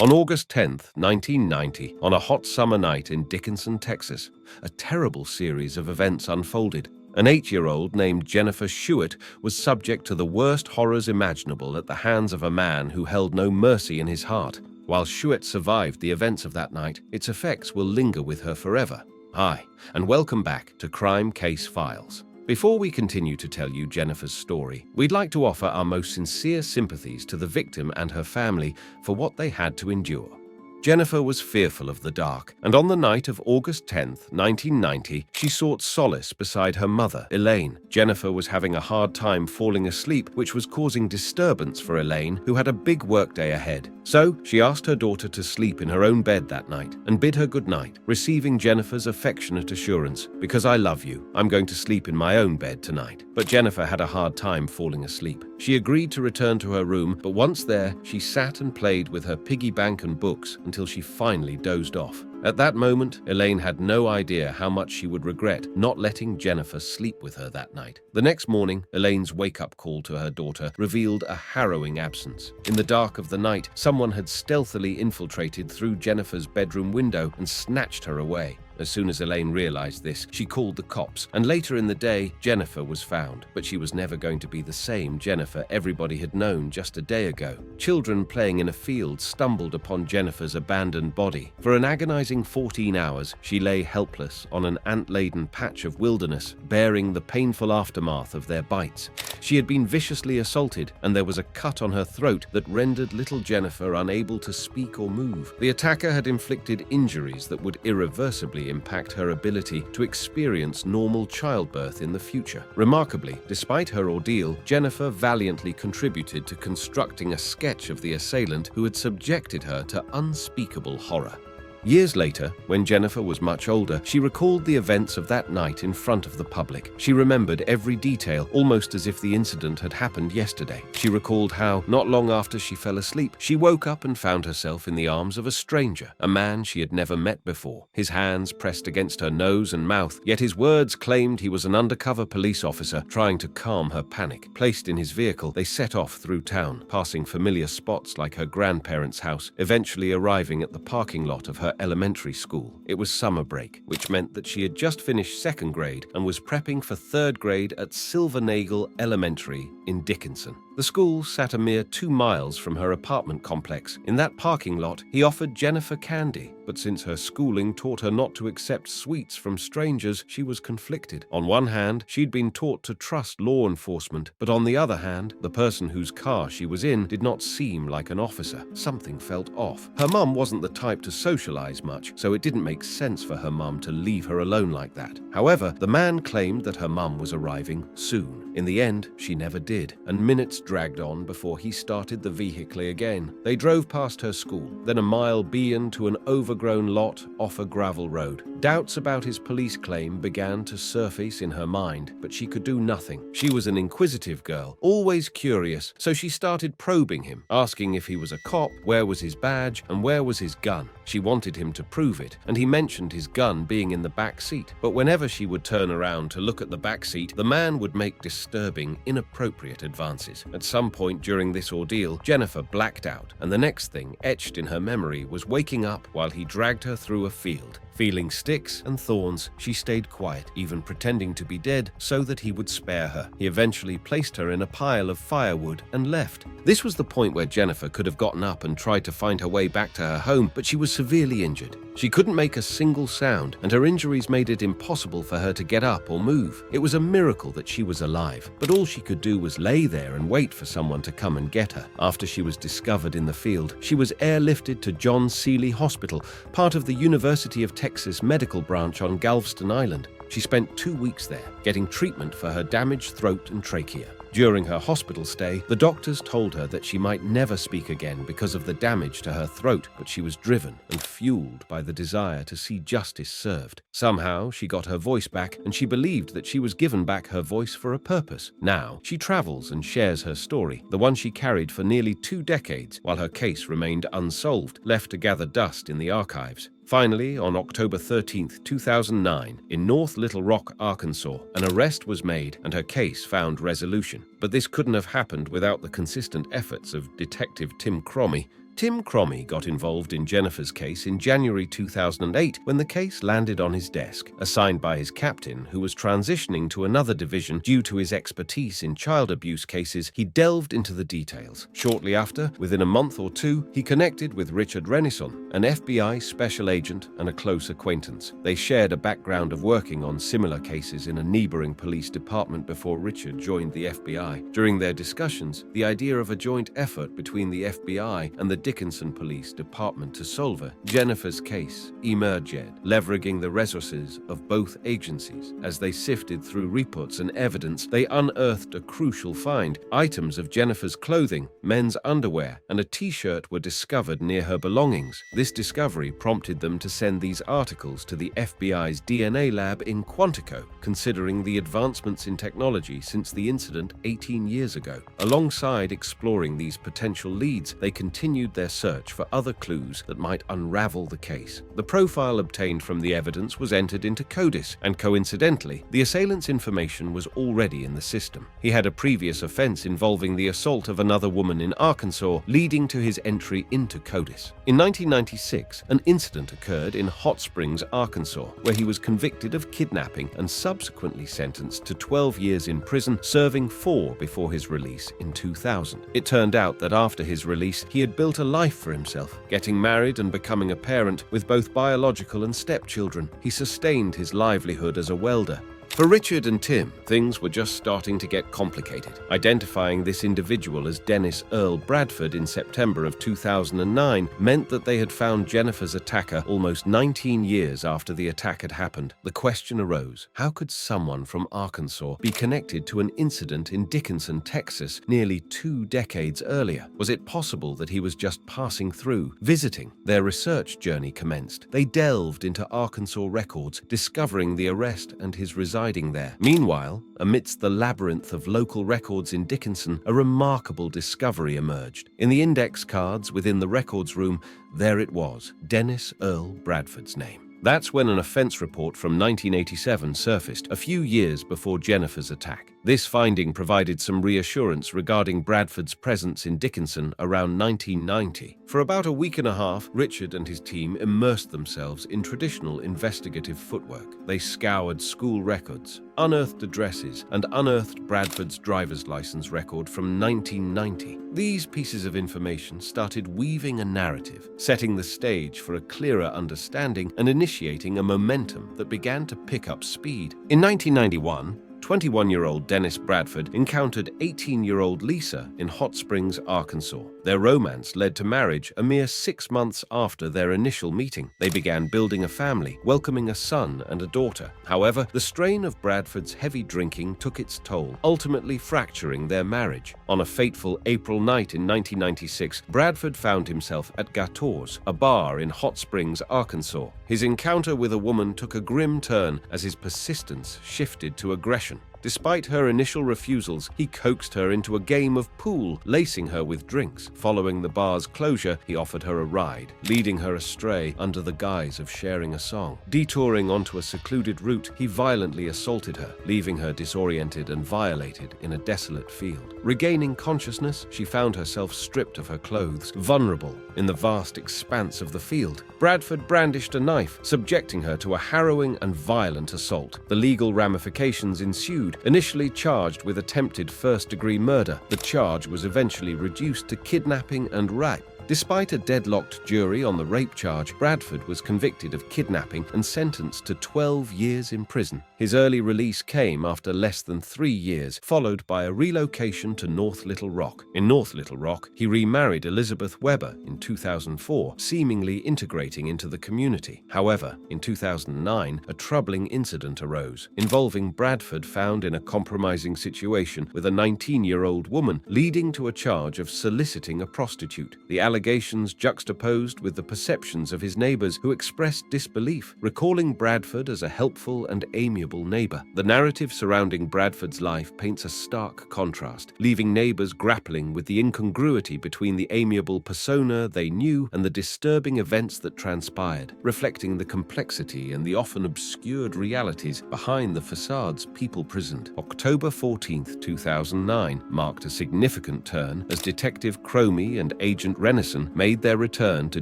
On August 10th, 1990, on a hot summer night in Dickinson, Texas, a terrible series of events unfolded. An 8-year-old named Jennifer Shute was subject to the worst horrors imaginable at the hands of a man who held no mercy in his heart. While Shute survived the events of that night, its effects will linger with her forever. Hi, and welcome back to Crime Case Files. Before we continue to tell you Jennifer's story, we'd like to offer our most sincere sympathies to the victim and her family for what they had to endure. Jennifer was fearful of the dark, and on the night of August 10th, 1990, she sought solace beside her mother, Elaine. Jennifer was having a hard time falling asleep, which was causing disturbance for Elaine, who had a big workday ahead. So, she asked her daughter to sleep in her own bed that night and bid her good night, receiving Jennifer's affectionate assurance, "Because I love you, I'm going to sleep in my own bed tonight." But Jennifer had a hard time falling asleep. She agreed to return to her room, but once there, she sat and played with her piggy bank and books until she finally dozed off. At that moment, Elaine had no idea how much she would regret not letting Jennifer sleep with her that night. The next morning, Elaine's wake-up call to her daughter revealed a harrowing absence. In the dark of the night, someone had stealthily infiltrated through Jennifer's bedroom window and snatched her away. As soon as Elaine realized this, she called the cops, and later in the day, Jennifer was found. But she was never going to be the same Jennifer everybody had known just a day ago. Children playing in a field stumbled upon Jennifer's abandoned body. For an agonizing 14 hours, she lay helpless on an ant-laden patch of wilderness, bearing the painful aftermath of their bites. She had been viciously assaulted, and there was a cut on her throat that rendered little Jennifer unable to speak or move. The attacker had inflicted injuries that would irreversibly impact her ability to experience normal childbirth in the future. Remarkably, despite her ordeal, Jennifer valiantly contributed to constructing a sketch of the assailant who had subjected her to unspeakable horror. Years later, when Jennifer was much older, she recalled the events of that night in front of the public. She remembered every detail, almost as if the incident had happened yesterday. She recalled how, not long after she fell asleep, she woke up and found herself in the arms of a stranger, a man she had never met before. His hands pressed against her nose and mouth, yet his words claimed he was an undercover police officer trying to calm her panic. Placed in his vehicle, they set off through town, passing familiar spots like her grandparents' house, eventually arriving at the parking lot of her elementary school. It was summer break, which meant that she had just finished 2nd grade and was prepping for 3rd grade at Silvernagle Elementary in Dickinson. The school sat a mere 2 miles from her apartment complex. In that parking lot, he offered Jennifer candy, but since her schooling taught her not to accept sweets from strangers, she was conflicted. On one hand, she'd been taught to trust law enforcement, but on the other hand, the person whose car she was in did not seem like an officer. Something felt off. Her mum wasn't the type to socialize much, so it didn't make sense for her mum to leave her alone like that. However, the man claimed that her mum was arriving soon. In the end, she never did, and minutes dragged on before he started the vehicle again. They drove past her school, then a mile beyond to an overgrown lot off a gravel road. Doubts about his police claim began to surface in her mind, but she could do nothing. She was an inquisitive girl, always curious, so she started probing him, asking if he was a cop, where was his badge, and where was his gun. She wanted him to prove it, and he mentioned his gun being in the back seat. But whenever she would turn around to look at the back seat, the man would make disturbing, inappropriate advances. At some point during this ordeal, Jennifer blacked out, and the next thing etched in her memory was waking up while he dragged her through a field. Feeling sticks and thorns, she stayed quiet, even pretending to be dead so that he would spare her. He eventually placed her in a pile of firewood and left. This was the point where Jennifer could have gotten up and tried to find her way back to her home, but she was severely injured. She couldn't make a single sound, and her injuries made it impossible for her to get up or move. It was a miracle that she was alive, but all she could do was lay there and wait for someone to come and get her. After she was discovered in the field, she was airlifted to John Seeley Hospital, part of the University of Texas medical branch on Galveston Island. She spent 2 weeks there, getting treatment for her damaged throat and trachea. During her hospital stay, the doctors told her that she might never speak again because of the damage to her throat, but she was driven and fueled by the desire to see justice served. Somehow, she got her voice back, and she believed that she was given back her voice for a purpose. Now, she travels and shares her story, the one she carried for nearly 2 decades, while her case remained unsolved, left to gather dust in the archives. Finally, on October 13, 2009, in North Little Rock, Arkansas, an arrest was made and her case found resolution. But this couldn't have happened without the consistent efforts of Detective Tim Cromie. Tim Cromie got involved in Jennifer's case in January 2008 when the case landed on his desk. Assigned by his captain, who was transitioning to another division due to his expertise in child abuse cases, he delved into the details. Shortly after, within a month or two, he connected with Richard Renison, an FBI special agent and a close acquaintance. They shared a background of working on similar cases in a neighboring police department before Richard joined the FBI. During their discussions, the idea of a joint effort between the FBI and the Dickinson Police Department to solve Jennifer's case emerged, leveraging the resources of both agencies. As they sifted through reports and evidence, they unearthed a crucial find. Items of Jennifer's clothing, men's underwear, and a t-shirt were discovered near her belongings. This discovery prompted them to send these articles to the FBI's DNA lab in Quantico, considering the advancements in technology since the incident 18 years ago. Alongside exploring these potential leads, they continued their search for other clues that might unravel the case. The profile obtained from the evidence was entered into CODIS, and coincidentally, the assailant's information was already in the system. He had a previous offense involving the assault of another woman in Arkansas, leading to his entry into CODIS. In 1996, an incident occurred in Hot Springs, Arkansas, where he was convicted of kidnapping and subsequently sentenced to 12 years in prison, serving 4 before his release in 2000. It turned out that after his release, he had built a life for himself, getting married and becoming a parent with both biological and stepchildren. He sustained his livelihood as a welder. For Richard and Tim, things were just starting to get complicated. Identifying this individual as Dennis Earl Bradford in September of 2009 meant that they had found Jennifer's attacker almost 19 years after the attack had happened. The question arose, how could someone from Arkansas be connected to an incident in Dickinson, Texas, nearly 2 decades earlier? Was it possible that he was just passing through, visiting? Their research journey commenced. They delved into Arkansas records, discovering the arrest and his residing there. Meanwhile, amidst the labyrinth of local records in Dickinson, a remarkable discovery emerged. In the index cards within the records room, there it was, Dennis Earl Bradford's name. That's when an offense report from 1987 surfaced, a few years before Jennifer's attack. This finding provided some reassurance regarding Bradford's presence in Dickinson around 1990. For about a week and a half, Richard and his team immersed themselves in traditional investigative footwork. They scoured school records, unearthed addresses, and unearthed Bradford's driver's license record from 1990. These pieces of information started weaving a narrative, setting the stage for a clearer understanding and initiating a momentum that began to pick up speed. In 1991, 21-year-old Dennis Bradford encountered 18-year-old Lisa in Hot Springs, Arkansas. Their romance led to marriage a mere 6 months after their initial meeting. They began building a family, welcoming a son and a daughter. However, the strain of Bradford's heavy drinking took its toll, ultimately fracturing their marriage. On a fateful April night in 1996, Bradford found himself at Gator's, a bar in Hot Springs, Arkansas. His encounter with a woman took a grim turn as his persistence shifted to aggression. Despite her initial refusals, he coaxed her into a game of pool, lacing her with drinks. Following the bar's closure, he offered her a ride, leading her astray under the guise of sharing a song. Detouring onto a secluded route, he violently assaulted her, leaving her disoriented and violated in a desolate field. Regaining consciousness, she found herself stripped of her clothes, vulnerable in the vast expanse of the field. Bradford brandished a knife, subjecting her to a harrowing and violent assault. The legal ramifications ensued. Initially charged with attempted first-degree murder, the charge was eventually reduced to kidnapping and rape. Despite a deadlocked jury on the rape charge, Bradford was convicted of kidnapping and sentenced to 12 years in prison. His early release came after less than 3 years, followed by a relocation to North Little Rock. In North Little Rock, he remarried Elizabeth Weber in 2004, seemingly integrating into the community. However, in 2009, a troubling incident arose, involving Bradford found in a compromising situation with a 19-year-old woman, leading to a charge of soliciting a prostitute. The allegations juxtaposed with the perceptions of his neighbors who expressed disbelief, recalling Bradford as a helpful and amiable approachable neighbor. The narrative surrounding Bradford's life paints a stark contrast, leaving neighbors grappling with the incongruity between the amiable persona they knew and the disturbing events that transpired, reflecting the complexity and the often obscured realities behind the facades people prisoned. October 14, 2009 marked a significant turn as Detective Cromie and Agent Renison made their return to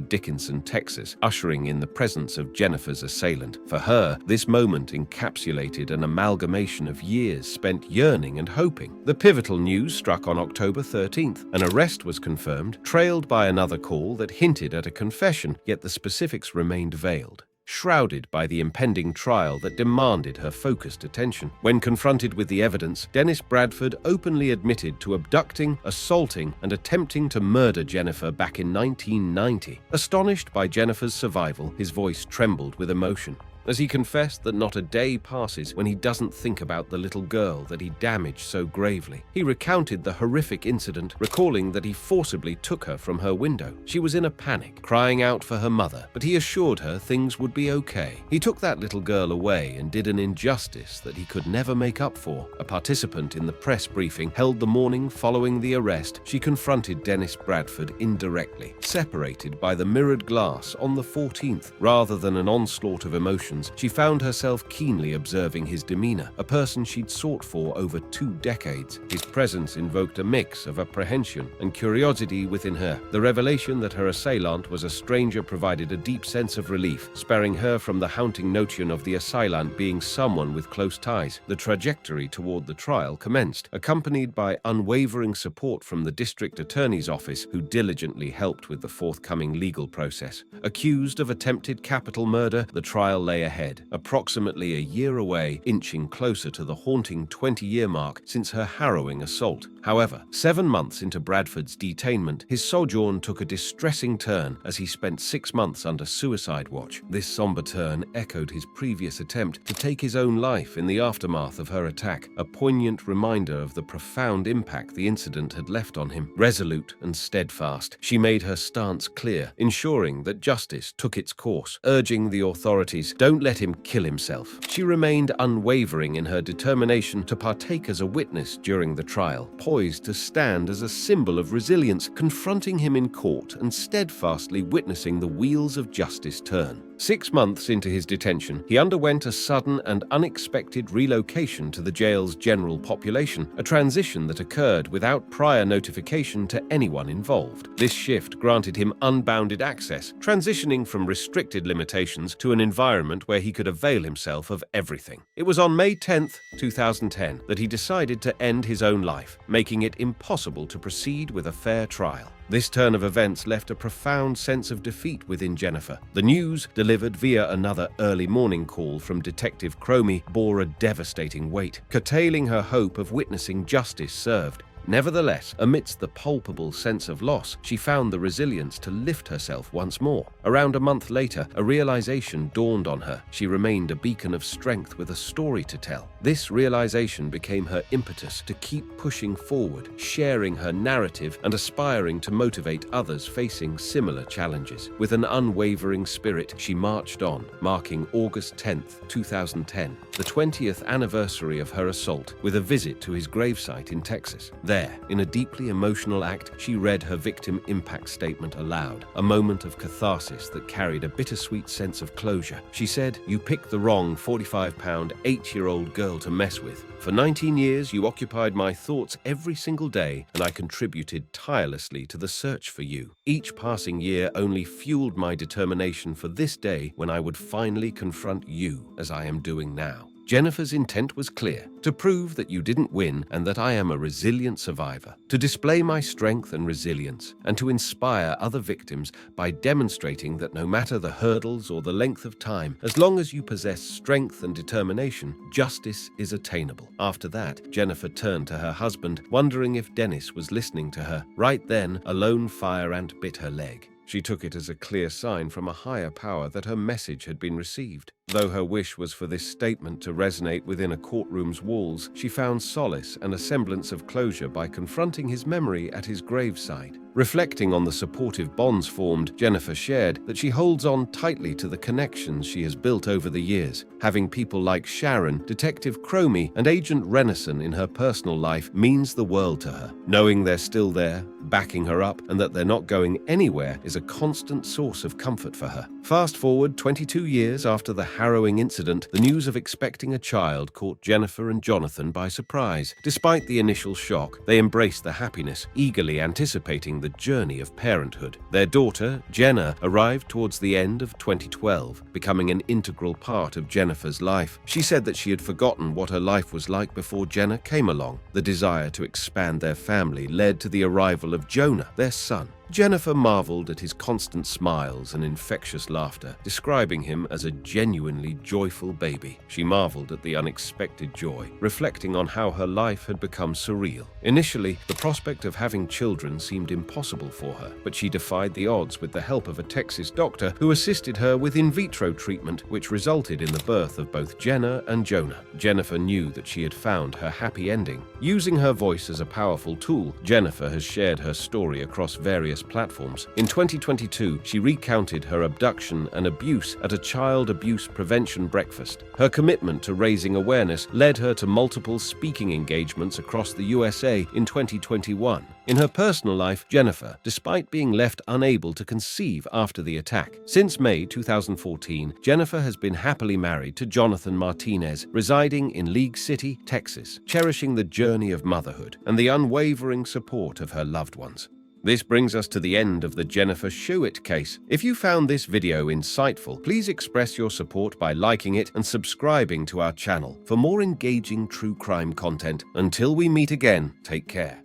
Dickinson, Texas, ushering in the presence of Jennifer's assailant. For her, this moment encapsulated an amalgamation of years spent yearning and hoping. The pivotal news struck on October 13th. An arrest was confirmed, trailed by another call that hinted at a confession, yet the specifics remained veiled, shrouded by the impending trial that demanded her focused attention. When confronted with the evidence, Dennis Bradford openly admitted to abducting, assaulting, and attempting to murder Jennifer back in 1990. Astonished by Jennifer's survival, his voice trembled with emotion as he confessed that not a day passes when he doesn't think about the little girl that he damaged so gravely. He recounted the horrific incident, recalling that he forcibly took her from her window. She was in a panic, crying out for her mother, but he assured her things would be okay. He took that little girl away and did an injustice that he could never make up for. A participant in the press briefing held the morning following the arrest, she confronted Dennis Bradford indirectly, separated by the mirrored glass on the 14th. Rather than an onslaught of emotions, she found herself keenly observing his demeanor, a person she'd sought for over 2 decades. His presence invoked a mix of apprehension and curiosity within her. The revelation that her assailant was a stranger provided a deep sense of relief, sparing her from the haunting notion of the assailant being someone with close ties. The trajectory toward the trial commenced, accompanied by unwavering support from the district attorney's office, who diligently helped with the forthcoming legal process. Accused of attempted capital murder, the trial lay ahead, approximately a year away, inching closer to the haunting 20-year mark since her harrowing assault. However, 7 months into Bradford's detainment, his sojourn took a distressing turn as he spent 6 months under suicide watch. This somber turn echoed his previous attempt to take his own life in the aftermath of her attack, a poignant reminder of the profound impact the incident had left on him. Resolute and steadfast, she made her stance clear, ensuring that justice took its course, urging the authorities, "Don't let him kill himself." She remained unwavering in her determination to partake as a witness during the trial, poised to stand as a symbol of resilience, confronting him in court and steadfastly witnessing the wheels of justice turn. 6 months into his detention, he underwent a sudden and unexpected relocation to the jail's general population, a transition that occurred without prior notification to anyone involved. This shift granted him unbounded access, transitioning from restricted limitations to an environment where he could avail himself of everything. It was on May 10th, 2010, that he decided to end his own life, making it impossible to proceed with a fair trial. This turn of events left a profound sense of defeat within Jennifer. The news, delivered via another early morning call from Detective Cromie, bore a devastating weight, curtailing her hope of witnessing justice served. Nevertheless, amidst the palpable sense of loss, she found the resilience to lift herself once more. Around a month later, a realization dawned on her. She remained a beacon of strength with a story to tell. This realization became her impetus to keep pushing forward, sharing her narrative and aspiring to motivate others facing similar challenges. With an unwavering spirit, she marched on, marking August 10th, 2010, the 20th anniversary of her assault, with a visit to his gravesite in Texas. There, in a deeply emotional act, she read her victim impact statement aloud, a moment of catharsis that carried a bittersweet sense of closure. She said, "You picked the wrong 45-pound, 8-year-old girl to mess with. For 19 years, you occupied my thoughts every single day, and I contributed tirelessly to the search for you. Each passing year only fueled my determination for this day when I would finally confront you as I am doing now." Jennifer's intent was clear: to prove that you didn't win and that I am a resilient survivor, to display my strength and resilience, and to inspire other victims by demonstrating that no matter the hurdles or the length of time, as long as you possess strength and determination, justice is attainable. After that, Jennifer turned to her husband, wondering if Dennis was listening to her. Right then, a lone fire ant bit her leg. She took it as a clear sign from a higher power that her message had been received. Though her wish was for this statement to resonate within a courtroom's walls, she found solace and a semblance of closure by confronting his memory at his graveside. Reflecting on the supportive bonds formed, Jennifer shared that she holds on tightly to the connections she has built over the years. Having people like Sharon, Detective Cromie, and Agent Renison in her personal life means the world to her. Knowing they're still there, backing her up, and that they're not going anywhere is a constant source of comfort for her. Fast forward 22 years after the harrowing incident, the news of expecting a child caught Jennifer and Jonathan by surprise. Despite the initial shock, they embraced the happiness, eagerly anticipating the journey of parenthood. Their daughter, Jenna, arrived towards the end of 2012, becoming an integral part of Jennifer's life. She said that she had forgotten what her life was like before Jenna came along. The desire to expand their family led to the arrival of Jonah, their son. Jennifer marveled at his constant smiles and infectious laughter, describing him as a genuinely joyful baby. She marveled at the unexpected joy, reflecting on how her life had become surreal. Initially, the prospect of having children seemed impossible for her, but she defied the odds with the help of a Texas doctor who assisted her with in vitro treatment, which resulted in the birth of both Jenna and Jonah. Jennifer knew that she had found her happy ending. Using her voice as a powerful tool, Jennifer has shared her story across various platforms. In 2022, she recounted her abduction and abuse at a child abuse prevention breakfast. Her commitment to raising awareness led her to multiple speaking engagements across the USA in 2021. In her personal life, Jennifer, despite being left unable to conceive after the attack, since May 2014, Jennifer has been happily married to Jonathan Martinez, residing in League City, Texas, cherishing the journey of motherhood and the unwavering support of her loved ones. This brings us to the end of the Jennifer Shute case. If you found this video insightful, please express your support by liking it and subscribing to our channel for more engaging true crime content. Until we meet again, take care.